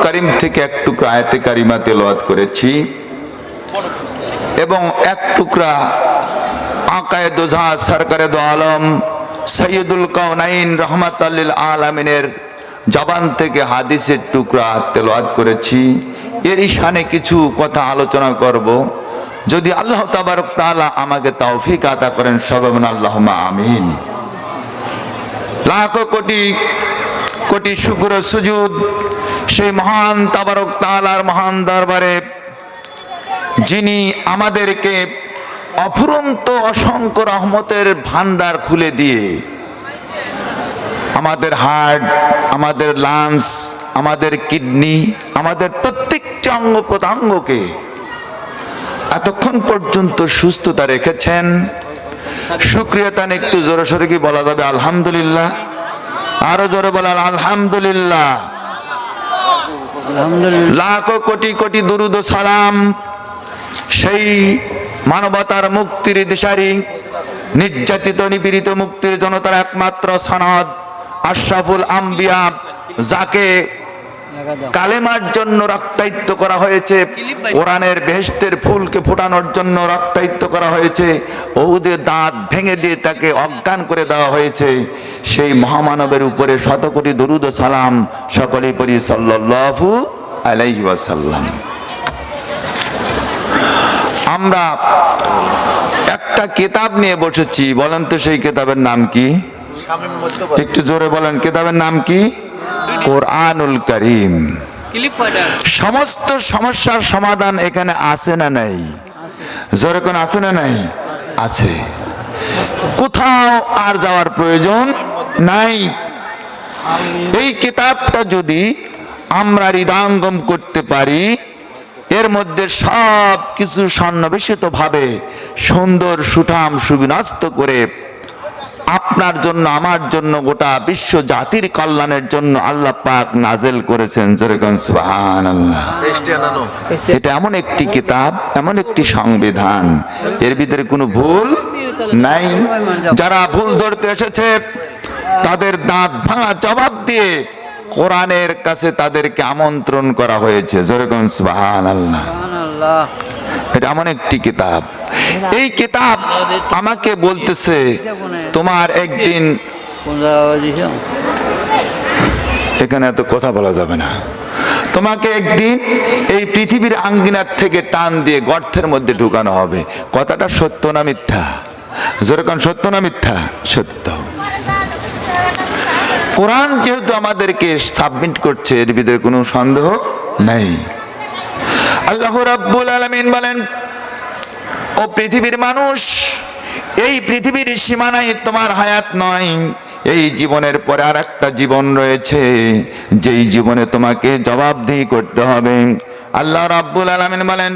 কারীম থেকে এক টুকরা আয়াতে কারিমা তেলাওয়াত করেছি এবং এক টুকরা আকায়ে দুজা সরকারে দো আলম সৈয়দুল কাউনাইন রহমাতাল লিল আলামিনের জবান থেকে হাদিসের টুকরা তেলাওয়াত করেছি। এর শানে কিছু কথা আলোচনা করব, যদি আল্লাহ তাবারক তাআলা আমাকে তৌফিক আতা করেন। সবাই বলুন আল্লাহুম্মা আমিন। লাখো কোটি কোটি শুকর সুজুদ সেই মহান তাবারক তাআলার মহান দরবারে, যিনি আমাদেরকে অফুরন্ত অসংখ্য রহমতের ভান্ডার খুলে দিয়ে আমাদের হার্ট, আমাদের লাংস, আমাদের কিডনি, আমাদের প্রত্যেকটা অঙ্গ প্রত্যঙ্গকে এতক্ষণ পর্যন্ত সুস্থতা রেখেছেন। শুকরিয়া তান একটু জোরে সোরে কি বলা যাবে? আলহামদুলিল্লাহ। আরো জোরে বলা আলহামদুলিল্লাহ। লাখো কোটি কোটি দুরুদ ও সালাম সেই মানবতার মুক্তির দিশারি, নির্যাতিত নিপীড়িত মুক্তির জনতার একমাত্র সনদ আশরাফুল আম্বিয়া, যাকে কালেমার জন্য রক্তায়িত করা হয়েছে, কোরআনের বেহেশতের ফুলকে ফোটানোর জন্য রক্তায়িত করা হয়েছে, ওহুদে দাঁত ভেঙে দিয়ে তাকে অজ্ঞান করে দেওয়া হয়েছে, সেই মহামানবের উপরে শত কোটি দরুদ ও সালাম সকলেই পড়ি সাল্লাল্লাহু আলাইহি ওয়াসাল্লাম। আমরা একটা কিতাব নিয়ে বসেছি, বলেন তো সেই কিতাবের নাম কি? একটু জোরে বলেন, কিতাবের নাম কি? কোরআনুল কারীম। সমস্ত সমস্যার সমাধান এখানে আছে না নাই? জোরে কোন আছে না নাই? আছে। কোথাও আর যাওয়ার প্রয়োজন নাই। এই কিতাবটা যদি আমরা হৃদয়ঙ্গম করতে পারি, এর মধ্যে সব কিছু সন্নিবেশিত ভাবে সুন্দর সুঠাম সুবিন্যস্ত করে আপনার জন্য, আমার জন্য, গোটা বিশ্ব জাতির কল্যাণের জন্য আল্লাহ পাক নাজেল করেছেন। যেরকম সুবহানাল্লাহ। এটা এমন একটি কিতাব, এমন একটি সংবিধান, এর ভিতরে কোনো ভুল নাই। যারা ভুল ধরতে এসেছে তাদের দাঁত ভাঙা জবাব দিয়ে কোরআনের কাছে তাদেরকে আমন্ত্রণ করা হয়েছে। যেরকম সুবহানাল্লাহ। এটা এমন একটি কিতাব। এই কিতাব আমাকে বলতেছে, তোমার একদিন, এখানে এত কথা বলা যাবে না, তোমাকে একদিন এই পৃথিবীর আঙ্গিনার থেকে টান দিয়ে গর্তের মধ্যে ঢুকানো হবে। কথাটা সত্য না মিথ্যা? যেরকম সত্য না মিথ্যা? সত্য। কোরআন যেহেতু আমাদেরকে সাবমিট করছে, এর ভিতরে কোনো সন্দেহ নাই। আল্লাহ রাব্বুল আলামিন বলেন, ও পৃথিবীর মানুষ, এই পৃথিবীর সীমানায় তোমার হায়াত নয়, এই জীবনের পরে আর একটা জীবন রয়েছে, যেই জীবনে তোমাকে জবাবদিহি করতে হবে। আল্লাহ রাব্বুল আলামিন বলেন,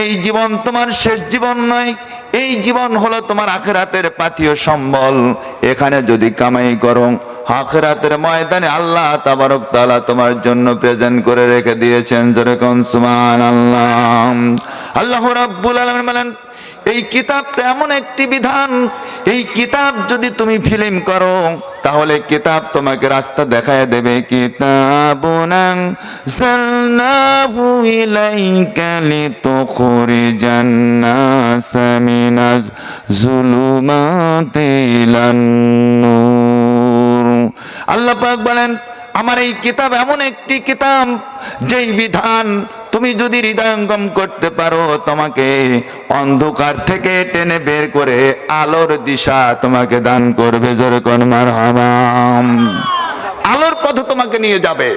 এই জীবন তোমার শেষ জীবন নয়, এই জীবন হলো তোমার আখিরাতের পাথেয় সম্বল। এখানে যদি কামাই করো, আখিরাতের ময়দানে আল্লাহ তাবারক তাআলা তোমার জন্য প্রেজেন্ট করে রেখে দিয়েছেন। যেরকম সুবহানাল্লাহ। আল্লাহ রাব্বুল আলামিন বলেন, এই কিতাবটা এমন একটি বিধান, এই কিতাব যদি তুমি ফিল্ম করো তাহলে কিতাব তোমাকে রাস্তা দেখায় দেবে। কিতাবুন আনজালনাহু ইলাইকা লিতুখরিজান নাসা মিনাজ যুলুমাতি ইলান নূর। আল্লাহ পাক বলেন, আমার এই কিতাব এমন একটি কিতাব, যেই বিধান তুমি যদি হৃদয়ঙ্গম করতে পারো, তোমাকে অন্ধকার থেকে টেনে বের করে আলোর দিশা তোমাকে দান করবে। যেরকম মারহাবা। আলোর পথে তোমাকে নিয়ে যাবে।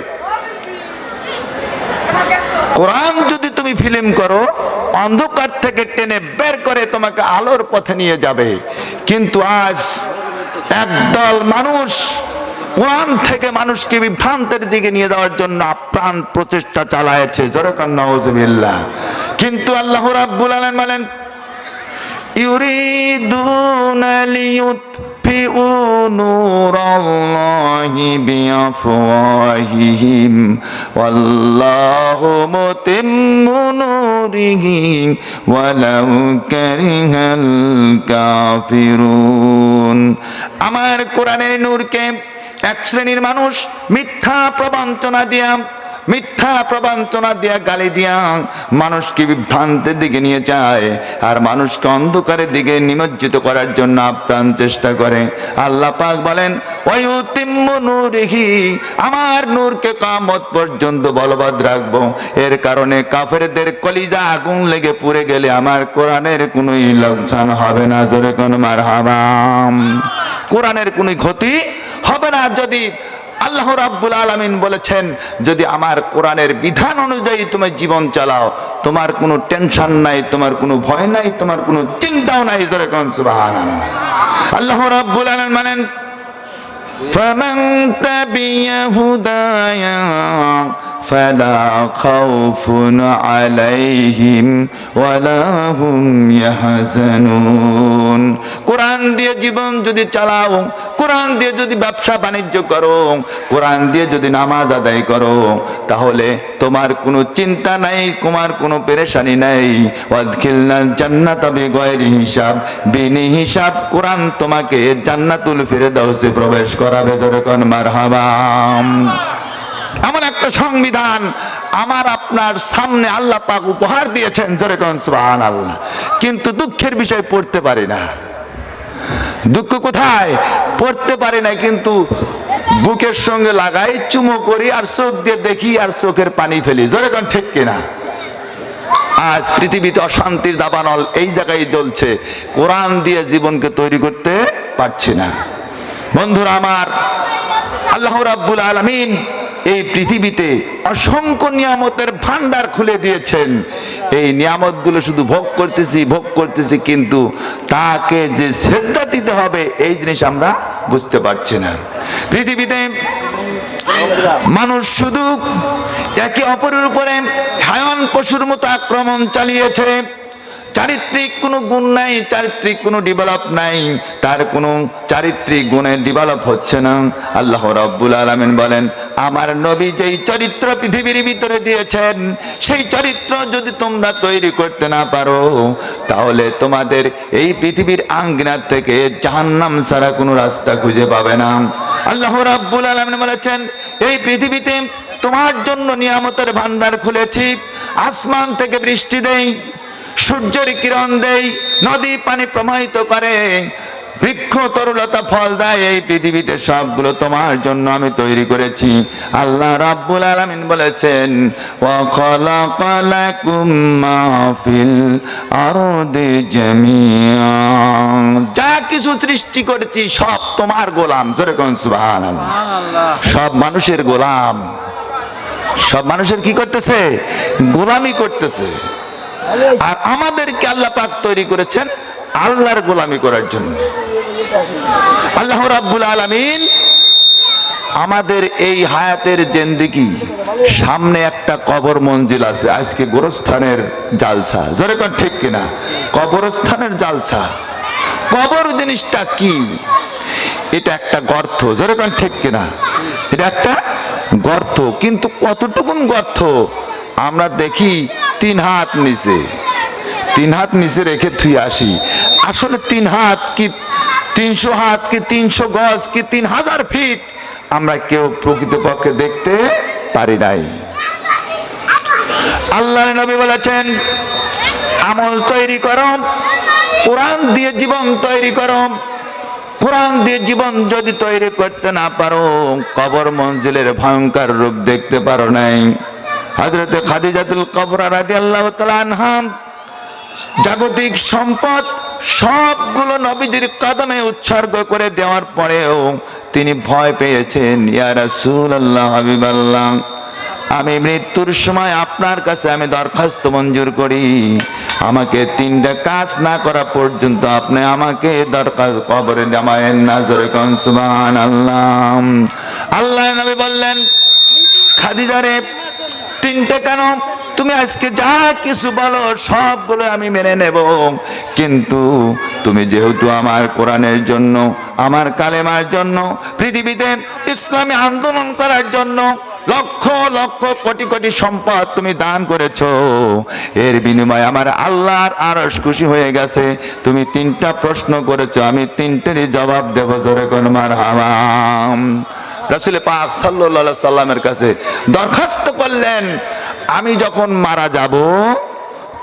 কোরআন যদি তুমি ফিল্ম করো, অন্ধকার থেকে টেনে বের করে তোমাকে আলোর পথে নিয়ে যাবে। কিন্তু আজ একদল মানুষ কোরআন থেকে মানুষকে বিভ্রান্তের দিকে নিয়ে যাওয়ার জন্য আপ্রাণ প্রচেষ্টা চালাচ্ছে। যেরকম নাউজুবিল্লাহ। কিন্তু আল্লাহ রাব্বুল আলামিন বলেন, ইউরিদুনা লিয়ুতফিউ নূরাল্লাহি বিআফওয়াহিহিম ওয়াল্লাহু মুতিম্মু নূরিহি ওয়ালাউ কারিহাল কাফিরুন। আমার কোরআনের নূরকে এক শ্রেণীর মানুষ মিথ্যা প্রবঞ্চনা দিয়া, মিথ্যা প্রবঞ্চনা দিয়া গালি দিয়া মানুষকে বিভ্রান্তের দিকে নিয়ে যায় আর মানুষকে অন্ধকারের দিকে নিমজ্জিত করার জন্য আপ্রাণ চেষ্টা করে। আল্লাহ পাক বলেন ওয়ায়ুতিম্মু নূরিহি, আমার নূরকে কিয়ামত পর্যন্ত বলবৎ রাখবো। এর কারণে কাফেরদের কলিজা আগুন লেগে পুড়ে গেলে আমার কোরআনের কোনো লোকসান হবে না। জোরে কোন মারহাবা। কোরআনের কোনো ক্ষতি হবে না। যদি আল্লাহ রাব্বুল আলামিন বলেছেন যদি আমার কোরআনের বিধান অনুযায়ী তুমি জীবন চালাও, তোমার কোনো টেনশন নাই, তোমার কোনো ভয় নাই, তোমার কোনো চিন্তাও নাই। জোরে কোন সুবহানাল্লাহ। আল্লাহ রাব্বুল আলামিন বলেন ফামান তাবিয়া হুদায়া ফালা খাউফুন আলাইহিম ওয়ালা হুম ইয়াহজানুন। কোরআন দিয়ে জীবন যদি চালাও, কোরআন দিয়ে যদি ব্যবসা বাণিজ্য করো, কোরআন দিয়ে যদি নামাজ আদায় করো, তাহলে তোমার কোনো চিন্তা নাই, তোমার কোনো পেরেশানি নাই। ওয়াদখিলনাল জান্নাতা বিগায়রি হিসাব, বিনি হিসাব কোরআন তোমাকে জান্নাতুল ফিরদাউসে প্রবেশ করাবে। জোরে কোন মারহাবা। এমন একটা সংবিধান আমার আপনার সামনে আল্লাহ পাক উপহার দিয়েছেন। জোরে কোন সুবহানাল্লাহ। কিন্তু দুঃখের বিষয় পড়তে পারি না। দুঃখ কোথায়? পড়তে পারি না, কিন্তু বুকের সঙ্গে লাগাই, চুমো করি আর চোখ দিয়ে দেখি আর চোখের পানি ফেলি। জোরে কোন ঠিক কিনা? আজ পৃথিবীতে অশান্তির দাবানল এই জায়গায় জ্বলছে, কোরআন দিয়ে জীবনকে তৈরি করতে পারছি না। বন্ধুরা আমার, আল্লাহ রাব্বুল আলামিন এই পৃথিবীতে অসংখ্য নিয়ামতের ভান্ডার খুলে দিয়েছেন। এই নিয়ামতগুলো শুধু ভোগ করতেছি, কিন্তু তাকে যে সেজদা দিতে হবে এই জিনিস আমরা বুঝতে পারছি না। পৃথিবীতে মানুষ শুধু একে অপরের উপরে হায়ান পশুর মতো আক্রমণ চালিয়েছে। চারিত্রিক কোনো গুণ নাই, চারিত্রিক কোনো ডেভেলপ নাই, তার কোনো চারিত্রিক গুণে ডেভেলপ হচ্ছে না। আল্লাহ রাব্বুল আলামিন বলেন আমার নবী যেই চরিত্র পৃথিবীর ভিতরে দিয়েছেন, সেই চরিত্র যদি তোমরা তৈরি করতে না পারো, তাহলে তোমাদের এই পৃথিবীর আঙ্গিনার থেকে জাহান্নাম ছাড়া কোনো রাস্তা খুঁজে পাবে না। আল্লাহ রাব্বুল আলামিন বলেছেন এই পৃথিবীতে তোমার জন্য নিয়ামতের ভান্ডার খুলেছি। আসমান থেকে বৃষ্টি দেই, সূর্যের কিরণ দেই, নদী পানি প্রবাহিত করে, বৃক্ষ তরুলতা ফল দেয়। এই পৃথিবীতে সবগুলো তোমার জন্য আমি তৈরি করেছি। আল্লাহ রাব্বুল আলামিন বলেছেন ওয়া খালাকা লাকুম মা ফিল আরদি জামিআ, যা কিছু সৃষ্টি করেছি সব তোমার গোলাম। জোরে কোন সুবহানাল্লাহ। সব মানুষের গোলাম। সব মানুষের কি করতেছে? গোলামি করতেছে। আর আমাদেরকে আল্লাহ পাক তৈরি করেছেন আল্লাহর গোলামি করার জন্য। আল্লাহ রাব্বুল আলামিন আমাদের এই হায়াতের জিন্দেগি, সামনে একটা কবর মঞ্জিল আছে। আজকে গোরস্থানের জালসা। জোরে কোন ঠিক কিনা? কবরস্থানের জালসা। কবর জিনিসটা কি? এটা একটা গর্ত। জোরে কোন ঠিক কিনা? এটা একটা গর্ত, কিন্তু কতটুকুন গর্ত? আমরা দেখি 3 হাত নিচে, 3 হাত নিচে রেখে থুই আসি। আসলে 3 হাত কি 300 হাত কি 300 গজ কি 3000 ফিট আমরা কেউ প্রকৃতপক্ষে দেখতে পারি নাই। আল্লাহর নবী বলেছেন আমল তৈরি করো, কোরআন দিয়ে জীবন তৈরি করো। কোরআন দিয়ে জীবন যদি তৈরি করতে না পারো, কবর মঞ্জিলের ভয়ঙ্কর রূপ দেখতে পারো নাই। হযরতে খাদিজাতুল কুবরা রাদিয়াল্লাহু তাআলা আনহা জাগতিক সম্পদ সবগুলো নবীজির কদমে উৎসর্গ করে দেওয়ার পরেও তিনি ভয় পেয়েছেন। ইয়া রাসূলুল্লাহ, হাবিবাল্লাহ, আমি মৃত্যুর সময় আপনার কাছে আমি দরখাস্ত মঞ্জুর করি, আমাকে 3টা কাজ না করা পর্যন্ত আপনি আমাকে দরখাস্ত কবরে নামায়েন না। জোরে কোন সুবহানাল্লাহ। আল্লাহর নবী বললেন খাদিজা রে, 3টে কেন? তুমি আজকে যা কিছু বলো সবগুলো আমি মেনে নেব, কিন্তু তুমি যেহেতু আমার কোরআনের জন্য, আমার কালেমার জন্য, পৃথিবীতে ইসলামী আন্দোলন করার জন্য লক্ষ লক্ষ কোটি কোটি সম্পদ তুমি দান করেছো, এর বিনিময়ে আমার আল্লাহর আরশ খুশি হয়ে গেছে। তুমি 3টা প্রশ্ন করেছো, আমি 3টেরই জবাব দেব। জোরে কোন মারহাবা। রাসূল পাক সাল্লাল্লাহু আলাইহি সাল্লামের কাছে দরখাস্ত করলেন, আমি যখন মারা যাব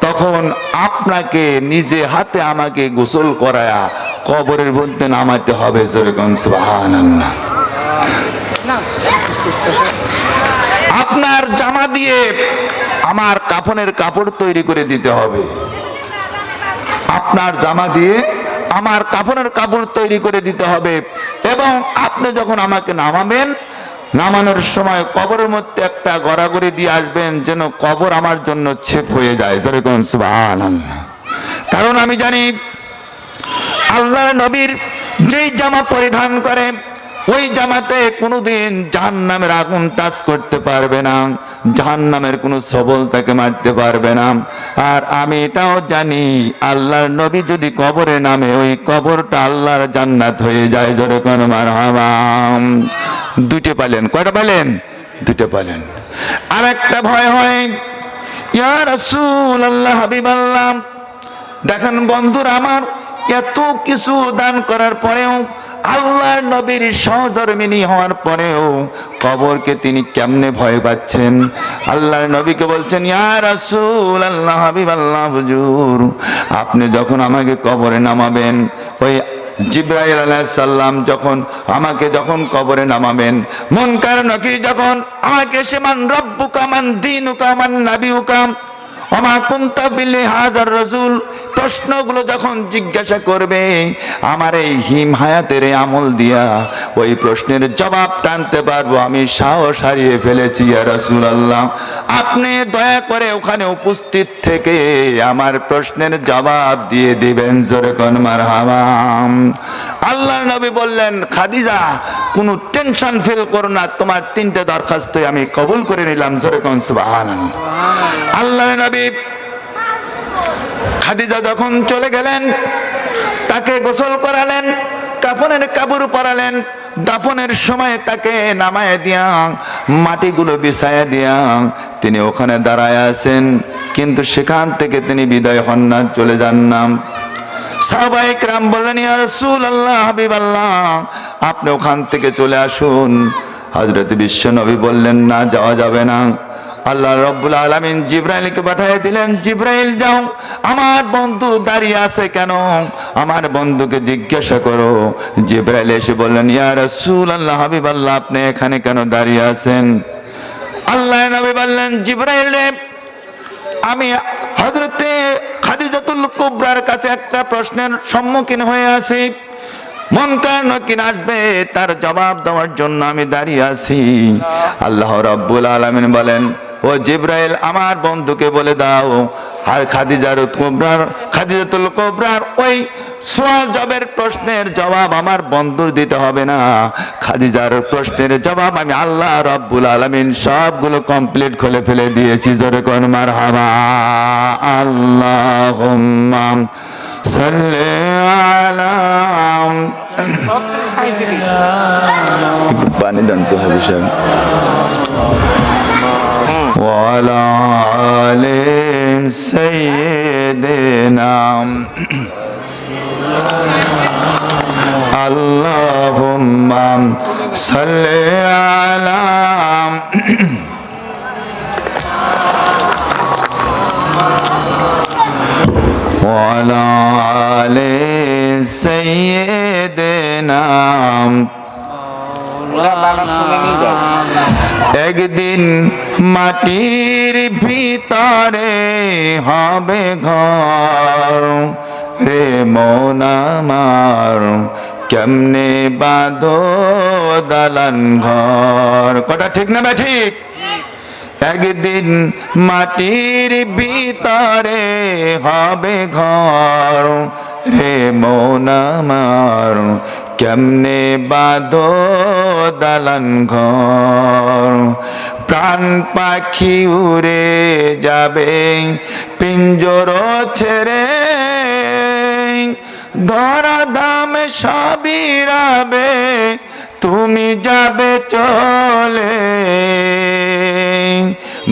তখন আপনাকে নিজে হাতে আমাকে গোসল করায়া কবরের মধ্যে নামাতে হবে। যেরকম সুবহানাল্লাহ। আপনার জামা দিয়ে আমার কাফনের কাপড় তৈরি করে দিতে হবে, আপনার জামা দিয়ে আমার কাফনের কাপড় তৈরি করে দিতে হবে, এবং আপনি যখন আমাকে নামাবেন, নামানোর সময় কবরের মধ্যে একটা গড়াগড়ি দিয়ে আসবেন, যেন কবর আমার জন্য ছেপ হয়ে যায়। যেরকম সুবহানাল্লাহ। কারণ আমি জানি আল্লাহর নবীর যেই জামা পরিধান করে ওই জামাতে কোনোদিন জাহান্নামের আগুন টাচ করতে পারবে না, জাহান্নামের কোনো সবল তাকে মারতে পারবে না। আর আমি এটাও জানি আল্লাহর নবী যদি কবরে নামে, ওই কবরটা আল্লাহর জান্নাত হয়ে যায়। জোরে কোন মারহাবা। দুইটা পালেন, কয়টা পালেন? দুইটা পালেন। আর একটা ভয় হয়, ইয়া রাসূলুল্লাহ, হাবিবাল্লাহ, দেখেন বন্ধুরা আমার, এত কিছু দান করার পরেও, আল্লাহর নবীর সহধর্মিণী হওয়ার পরেও কবরকে তিনি কেমনে ভয় পাচ্ছেন? আল্লাহর নবীকে বলছেন, ইয়া রাসূলুল্লাহ, হাবিবাল্লাহ, হুজুর, আপনি যখন আমাকে কবরে নামাবেন, ওই জিবরাইল আলাইহিস সালাম আমাকে যখন কবরে নামাবেন, মুনকার নাকির যখন আমাকে সে মান রব্বুকা মান দীনুকা মান নাবিয়ুকা ওমা কুনতা বিলি হাজার রাসূল প্রশ্নগুলো যখন জিজ্ঞাসা করবে, আমার এই হিম হায়াতের আমল দিয়া ওই প্রশ্নের জবাব টানতে পারবো, আমি সাহস হারিয়ে ফেলেছি। ইয়া রাসূলুল্লাহ, আপনি দয়া করে ওখানে উপস্থিত থেকে আমার প্রশ্নের জবাব দিয়ে দিবেন। জোরে কোন মারহাবা। আল্লাহর নবী বললেন, খাদিজা, কোনো টেনশন ফিল করো না, তোমার তিনটে দরখাস্ত আমি কবুল করে নিলাম। জোরে কোন সুবহানাল্লাহ। আল্লাহর নবী খাদিজা যখন চলে গেলেন, তাকে গোসল করালেন, কাফনের কাপড় পরালেন, দাফনের সময় তাকে নামায় দিয়া মাটিগুলো বিছায়া দিয়া তিনি ওখানে দাঁড়ায় আছেন, কিন্তু সেখান থেকে তিনি বিদায় হন না, চলে যান না। সাহাবায়ে কেরাম বললেন, ইয়া রাসূলুল্লাহ, হাবিবাল্লাহ, আপনি ওখান থেকে চলে আসুন। হযরত বিশ্ব নবী বললেন, না, যাওয়া যাবে না। আল্লাহ রাব্বুল আলামিন জিবরাইলকে পাঠিয়ে দিলেন, জিবরাইল যাও, আমার বন্ধু দাঁড়িয়ে আছে কেন, আমার বন্ধুকে জিজ্ঞাসা করো। জিবরাইল এসে বললেন, ইয়া রাসূলুল্লাহ, হাবিবাল্লাহ, আপনি এখানে কেন দাঁড়িয়ে আছেন? আল্লাহ নবী বললেন, জিবরাইল রে, আমি হযরতে খাদিজাতুল কুবরার কাছে একটা প্রশ্নের সম্মুখীন হয়ে আছি, মুনকার নাকির আসবে, তার জবাব দেওয়ার জন্য আমি দাঁড়িয়ে আছি। আল্লাহ রাব্বুল আলামিন বলেন, ও জিবরাইল, আমার বন্ধুকে বলে দাও, আর খাদিজাতুল কুবরার ওই সওয়াল জবের প্রশ্নের জবাব আমার বন্ধুর দিতে হবে না, খাদিজার প্রশ্নের জবাব আমি আল্লাহ রাব্বুল আলামিন সবগুলো কমপ্লিট করে ফেলে দিয়েছি। জোরে কোন মারহাবা। আল্লাহুম্মা সাল্লি আলা, পানি দান তো হাজি সাহেব, ওয়ালা আলি সাইয়্যিদিনা, আল্লাহুম্মা সাল্লি আলা ওয়ালা আলি সাইয়্যিদিনা। একদিন মাটির ভিতরে হবে ঘর, রে মন আমার, কেমনে বাঁধো দালান ঘর। কথা ঠিক না? ঠিক। একদিন মাটির ভিতরে হবে ঘর, রে মন আমার, কেমনে বাঁধো দালান ঘর। প্রাণ পাখি উড়ে যাবে পিঞ্জর ছেড়ে, ধরা ধাম সবই রবে, তুমি যাবে চলে।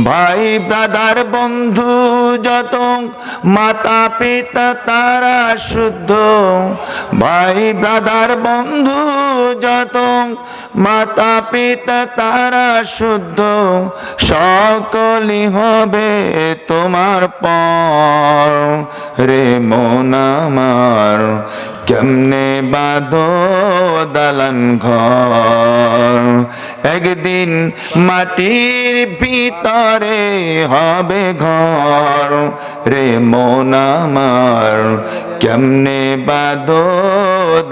ভাই ব্রাদার বন্ধু যত, মাতা পিতা তারা শুদ্ধ। ভাই ব্রাদার বন্ধু যত, মাতা পিতা তারা শুদ্ধ। সকলই হবে তোমার পর রে মন আমার, কেমনে বাঁধো দালান ঘর। একদিন মাটির ভিতরে হবে ঘর রে মন আমার, কেমনে বাঁধো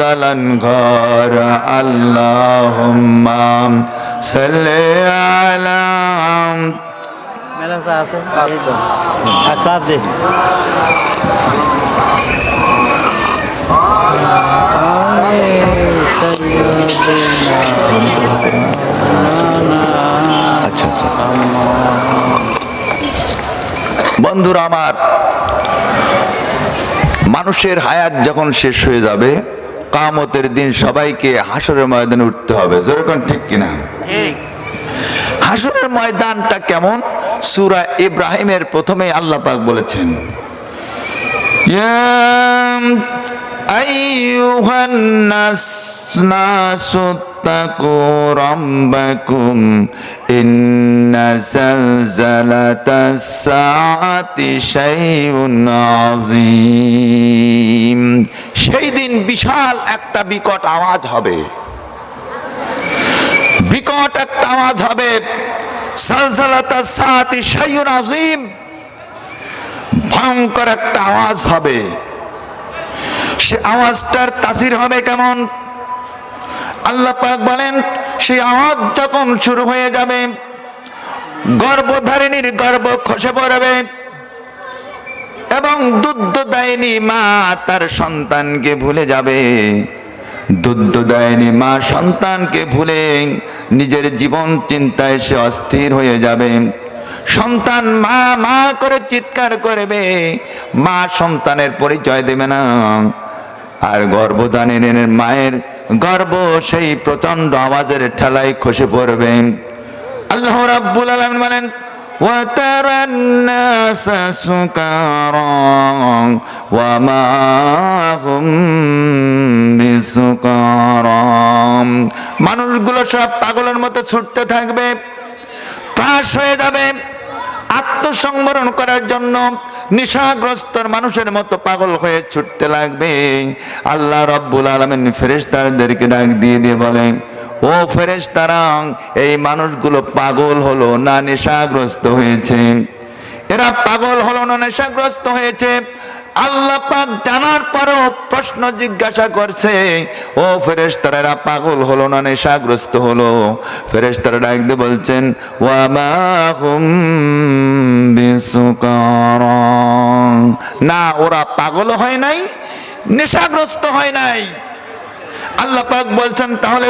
দালান ঘর। আল্লাহুম্মা সাল্লি আলা। মেলাটা আছে আচ্ছা দে আচ্ছা আচ্ছা বন্ধুরা আমার, মানুষের হায়াত যখন শেষ হয়ে যাবে, কিয়ামতের দিন সবাইকে হাসরের ময়দানে উঠতে হবে। যেরকম ঠিক কিনা? হাসরের ময়দানটা কেমন? সূরা ইব্রাহিমের প্রথমে আল্লাহ পাক বলেছেন, ইয়া আইয়ুহান নাসু তাকু রাব্বাকুম ইন্না জালজালাতাস সাআতি শাইউন আযীম। সেই দিন বিশাল একটা বিকট আওয়াজ হবে, বিকট একটা আওয়াজ হবে। জালজালাতাস সাআতি শাইউন আযীম, ভয়ঙ্কর একটা আওয়াজ হবে। সে আওয়াজটার তাসির হবে কেমন? আল্লাহ পাক বলেন, সেই আওয়াজ যখন শুরু হয়ে যাবে, গর্ভধারিণীর গর্ভ খসে পড়বে এবং দুগ্ধদায়িনী মা তার সন্তানকে ভুলে যাবে। দুগ্ধদায়িনী মা সন্তানকে ভুলে নিজের জীবন চিন্তায় সে অস্থির হয়ে যাবে। সন্তান মা মা করে চিৎকার করবে, মা সন্তানের পরিচয় দেবে না। আর গর্ভধারিণীর মায়ের গর্ভ সেই প্রচন্ড আওয়াজের ঠেলায় খসে পড়বে। আল্লাহ রাব্বুল আলামিন বলেন, وَتَرَى النَّاسَ سُكَارَى وَمَا هُمْ بِسُكَارَى। মানুষগুলো সব পাগলের মতো ছুটতে থাকবে, ত্রাস হয়ে যাবে। আত্মসংবরণ করার জন্য নেশাগ্রস্ত মানুষের মতো পাগল হয়ে ছুটতে লাগবে। আল্লাহ রাব্বুল আলামিন ফেরেশতাদেরকে ডাক দিয়ে দিয়ে বলে, ও ফেরেশতারা, এই মানুষগুলো পাগল হলো না নেশাগ্রস্ত হয়েছে? এরা পাগল হলো না নেশাগ্রস্ত হয়েছে? আল্লাহ পাক জানার পরও প্রশ্ন জিজ্ঞাসা করছে, ও ফেরেশতারা, এরা পাগল হলো না নেশাগ্রস্ত হলো? ফেরেশতারা ডাক দিয়ে বলছেন, ওয়া মা হুম বিসুকারা, না, ওরা পাগল হয় নাই, নেশাগ্রস্ত হয় নাই। আল্লাহ পাক বলছেন, তাহলে